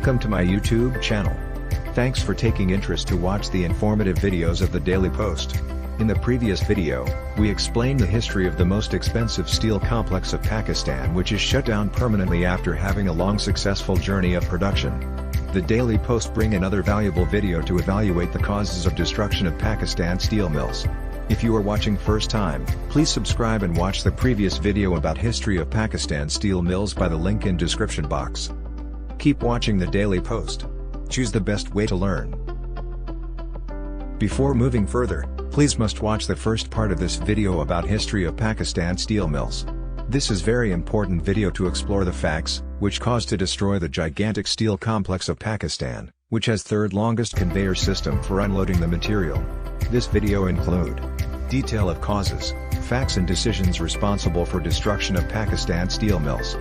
Welcome to my YouTube channel. Thanks for taking interest to watch the informative videos of the Daily Post. In the previous video, we explained the history of the most expensive steel complex of Pakistan, which is shut down permanently after having a long successful journey of production. The Daily Post bring another valuable video to evaluate the causes of destruction of Pakistan steel mills. If you are watching first time, please subscribe and watch the previous video about history of Pakistan steel mills by the link in description box. Keep watching the Daily Post. Choose the best way to learn. Before moving further, please must watch the first part of this video about history of Pakistan steel mills. This is very important video to explore the facts, which caused to destroy the gigantic steel complex of Pakistan, which has third longest conveyor system for unloading the material. This video include detail of causes, facts and decisions responsible for destruction of Pakistan steel mills.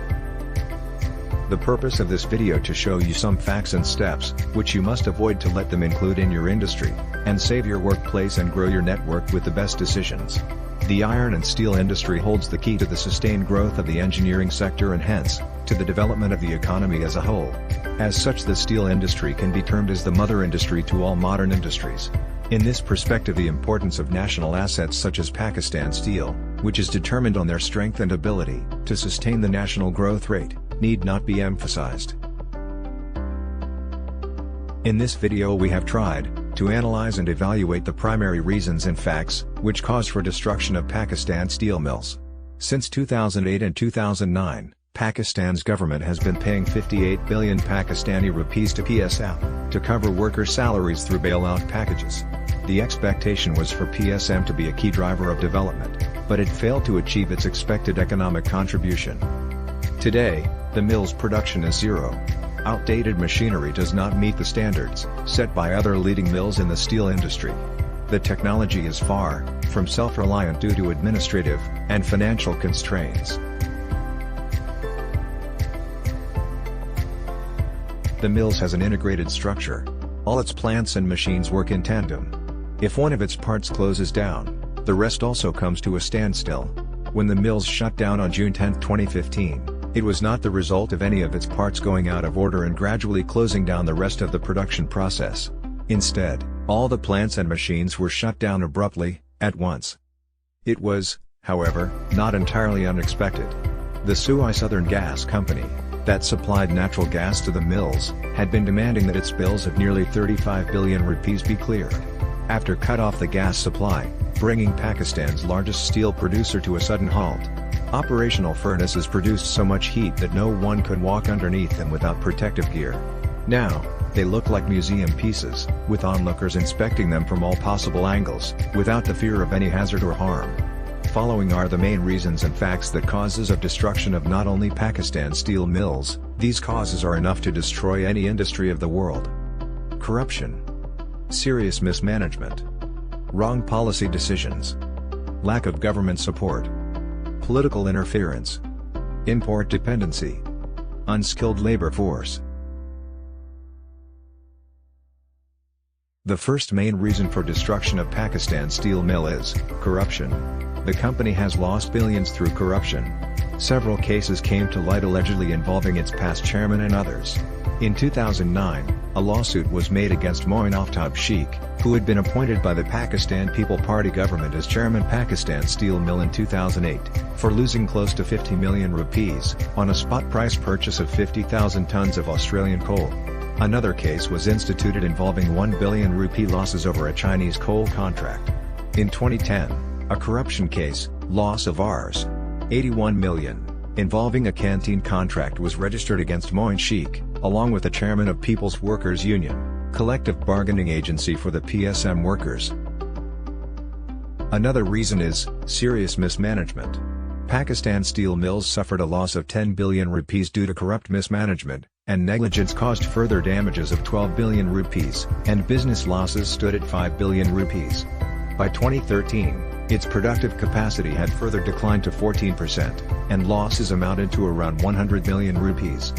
The purpose of this video to show you some facts and steps, which you must avoid to let them include in your industry, and save your workplace and grow your network with the best decisions. The iron and steel industry holds the key to the sustained growth of the engineering sector and hence, to the development of the economy as a whole. As such, the steel industry can be termed as the mother industry to all modern industries. In this perspective, the importance of national assets such as Pakistan Steel, which is determined on their strength and ability to sustain the national growth rate, need not be emphasized. In this video we have tried to analyze and evaluate the primary reasons and facts which cause for destruction of Pakistan steel mills. Since 2008 and 2009, Pakistan's government has been paying 58 billion Pakistani rupees to PSM to cover worker salaries through bailout packages. The expectation was for PSM to be a key driver of development, but it failed to achieve its expected economic contribution. Today, the mill's production is zero. Outdated machinery does not meet the standards set by other leading mills in the steel industry. The technology is far from self-reliant due to administrative and financial constraints. The mills has an integrated structure. All its plants and machines work in tandem. If one of its parts closes down, the rest also comes to a standstill. When the mills shut down on June 10, 2015, it was not the result of any of its parts going out of order and gradually closing down the rest of the production process. Instead, all the plants and machines were shut down abruptly, at once. It was, however, not entirely unexpected. The Suai Southern Gas Company, that supplied natural gas to the mills, had been demanding that its bills of nearly 35 billion rupees be cleared. After cut off the gas supply, bringing Pakistan's largest steel producer to a sudden halt. Operational furnaces produced so much heat that no one could walk underneath them without protective gear. Now, they look like museum pieces, with onlookers inspecting them from all possible angles, without the fear of any hazard or harm. Following are the main reasons and facts that causes of destruction of not only Pakistan steel mills, these causes are enough to destroy any industry of the world. Corruption. Serious mismanagement. Wrong policy decisions. Lack of government support. Political interference. Import dependency. Unskilled labor force. The first main reason for destruction of Pakistan steel mill is corruption. The company has lost billions through corruption. Several cases came to light allegedly involving its past chairman and others. In 2009, a lawsuit was made against Moin Aftab Sheikh, who had been appointed by the Pakistan People Party government as chairman Pakistan Steel Mill in 2008, for losing close to 50 million rupees on a spot price purchase of 50,000 tons of Australian coal. Another case was instituted involving 1 billion rupee losses over a Chinese coal contract. In 2010, a corruption case, loss of Rs. 81 million, involving a canteen contract was registered against Moin Sheikh, along with the chairman of People's Workers Union, collective bargaining agency for the PSM workers. Another reason is serious mismanagement. Pakistan steel mills suffered a loss of 10 billion rupees due to corrupt mismanagement, and negligence caused further damages of 12 billion rupees, and business losses stood at 5 billion rupees. By 2013, its productive capacity had further declined to 14%, and losses amounted to around 100 million rupees.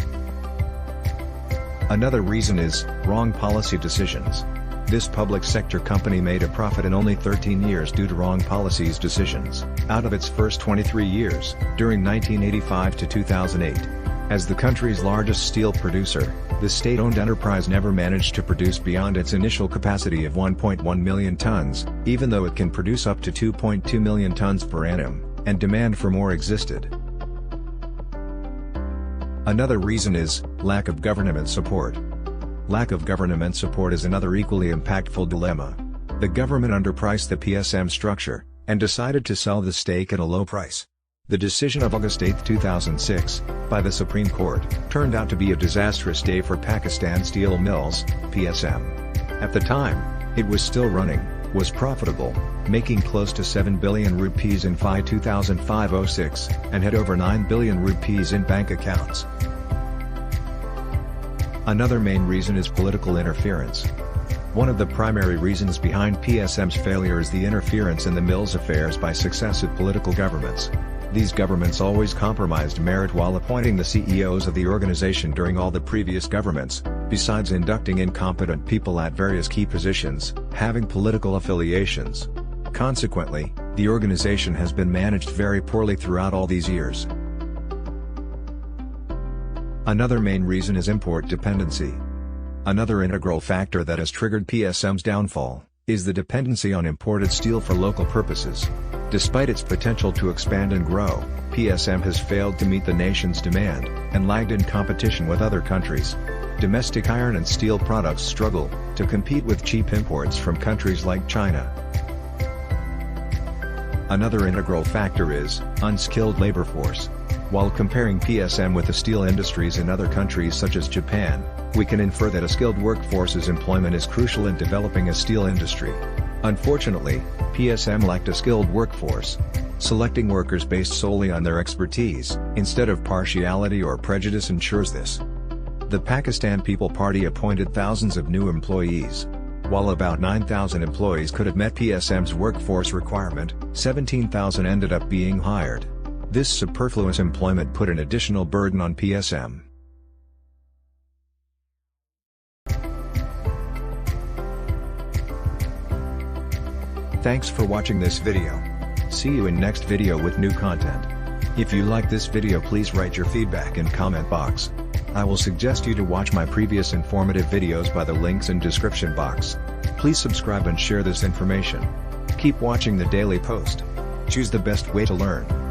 Another reason is wrong policy decisions. This public sector company made a profit in only 13 years due to wrong policies decisions. Out of its first 23 years, during 1985 to 2008, As the country's largest steel producer, the state-owned enterprise never managed to produce beyond its initial capacity of 1.1 million tons, even though it can produce up to 2.2 million tons per annum, and demand for more existed. Another reason is lack of government support. Lack of government support is another equally impactful dilemma. The government underpriced the PSM structure, and decided to sell the stake at a low price. The decision of August 8, 2006, by the Supreme Court, turned out to be a disastrous day for Pakistan Steel Mills, PSM. At the time, it was still running, was profitable, making close to 7 billion rupees in FY 2005-06, and had over 9 billion rupees in bank accounts. Another main reason is political interference. One of the primary reasons behind PSM's failure is the interference in the mill's affairs by successive political governments. These governments always compromised merit while appointing the CEOs of the organization during all the previous governments, besides inducting incompetent people at various key positions, having political affiliations. Consequently, the organization has been managed very poorly throughout all these years. Another main reason is import dependency. Another integral factor that has triggered PSM's downfall is the dependency on imported steel for local purposes. Despite its potential to expand and grow, PSM has failed to meet the nation's demand, and lagged in competition with other countries. Domestic iron and steel products struggle to compete with cheap imports from countries like China. Another integral factor is unskilled labor force. While comparing PSM with the steel industries in other countries such as Japan, we can infer that a skilled workforce's employment is crucial in developing a steel industry. Unfortunately, PSM lacked a skilled workforce. Selecting workers based solely on their expertise, instead of partiality or prejudice, ensures this. The Pakistan People Party appointed thousands of new employees. While about 9,000 employees could have met PSM's workforce requirement, 17,000 ended up being hired. This superfluous employment put an additional burden on PSM. Thanks for watching this video. See you in next video with new content. If you like this video, please write your feedback in comment box. I will suggest you to watch my previous informative videos by the links in description box. Please subscribe and share this information. Keep watching the Daily Post. Choose the best way to learn.